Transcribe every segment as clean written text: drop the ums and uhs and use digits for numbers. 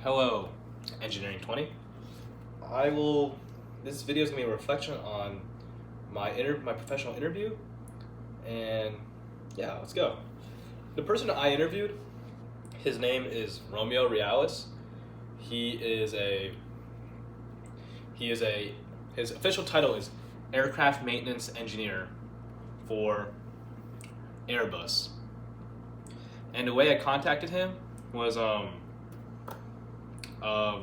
Hello, Engineering 20. This video is going to be a reflection on my professional interview, and yeah, let's go. The person I interviewed, his name is Romeo Reales. His official title is Aircraft Maintenance Engineer for Airbus. And the way I contacted him was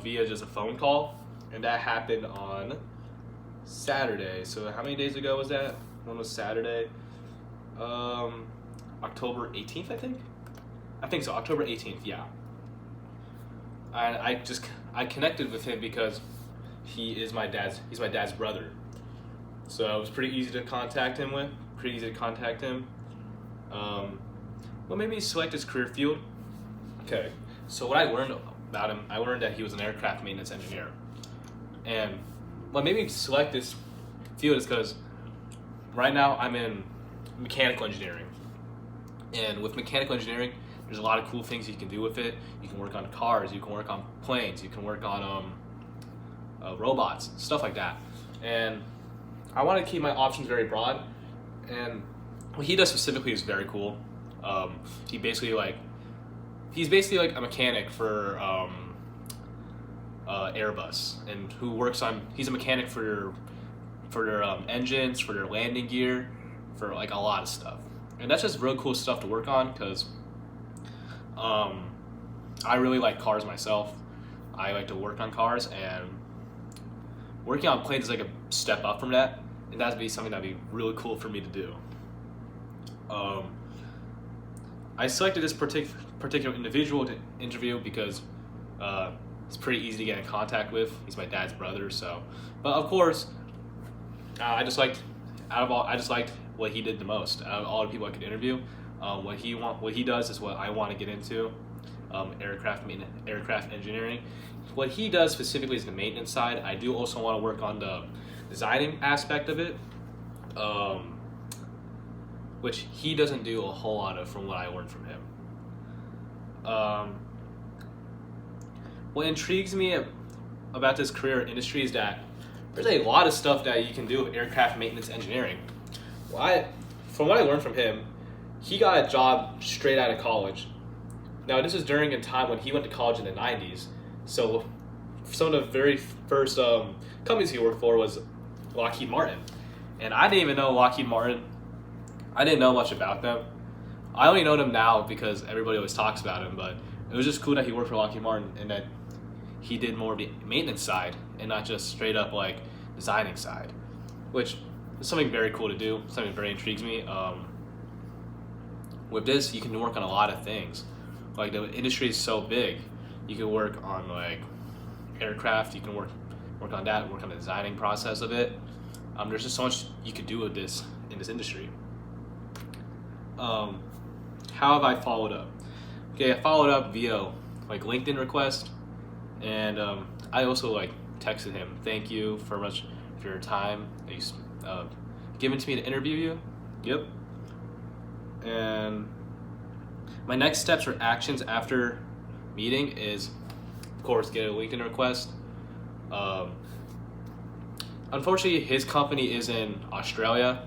via just a phone call, and that happened on Saturday. So how many days ago was that? When was Saturday? October 18th, I think. I think so. October 18th, yeah. And I connected with him because he's my dad's brother. So it was pretty easy to contact him. Well, maybe select his career field. Okay. So what I learned about him, I learned that he was an aircraft maintenance engineer. And what made me select this field is because right now I'm in mechanical engineering. And with mechanical engineering, there's a lot of cool things you can do with it. You can work on cars, you can work on planes, you can work on robots, stuff like that. And I want to keep my options very broad. And what he does specifically is very cool. He's basically like a mechanic for Airbus, and he's a mechanic for their engines, for their landing gear, for like a lot of stuff. And that's just real cool stuff to work on because I really like cars myself. I like to work on cars, and working on planes is like a step up from that, and that'd be something that'd be really cool for me to do. I selected this particular individual to interview because it's pretty easy to get in contact with. He's my dad's brother, so. But of course, I just liked what he did the most out of all the people I could interview. What he does is what I want to get into, aircraft engineering. What he does specifically is the maintenance side. I do also want to work on the designing aspect of it. Which he doesn't do a whole lot of from what I learned from him. What intrigues me about this career industry is that there's a lot of stuff that you can do with aircraft maintenance engineering. From what I learned from him, he got a job straight out of college. Now this is during a time when he went to college in the 90s, so some of the very first companies he worked for was Lockheed Martin. And I didn't even know Lockheed Martin. I didn't know much about them. I only know them now because everybody always talks about him, but it was just cool that he worked for Lockheed Martin and that he did more of the maintenance side and not just straight up like designing side, which is something very cool to do, something that very intrigues me. With this, you can work on a lot of things. Like the industry is so big, you can work on like aircraft, you can work on that, work on the designing process of it. There's just so much you could do with this in this industry. How have I followed up? Okay, I followed up via like LinkedIn request, and I also like texted him, thank you for much for your time that you given to me to interview you. Yep. And my next steps or actions after meeting is, of course, get a LinkedIn request. Unfortunately, his company is in Australia,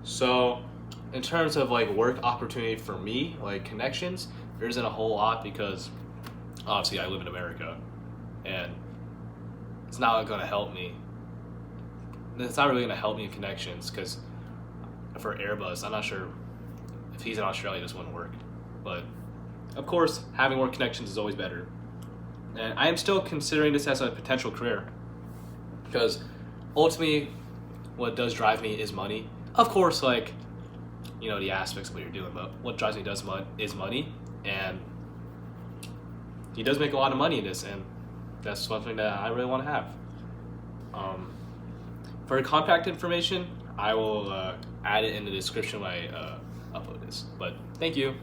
so in terms of like work opportunity for me, like connections, there isn't a whole lot because obviously I live in America, and it's not going to help me. It's not really going to help me in connections because for Airbus, I'm not sure if he's in Australia, this wouldn't work. But of course, having more connections is always better. And I am still considering this as a potential career because ultimately, what does drive me is money. Of course, like, you know, the aspects of what you're doing, but what drives me is money, and he does make a lot of money in this, and that's something that I really want to have. For contact information, I will add it in the description when I upload this. But thank you.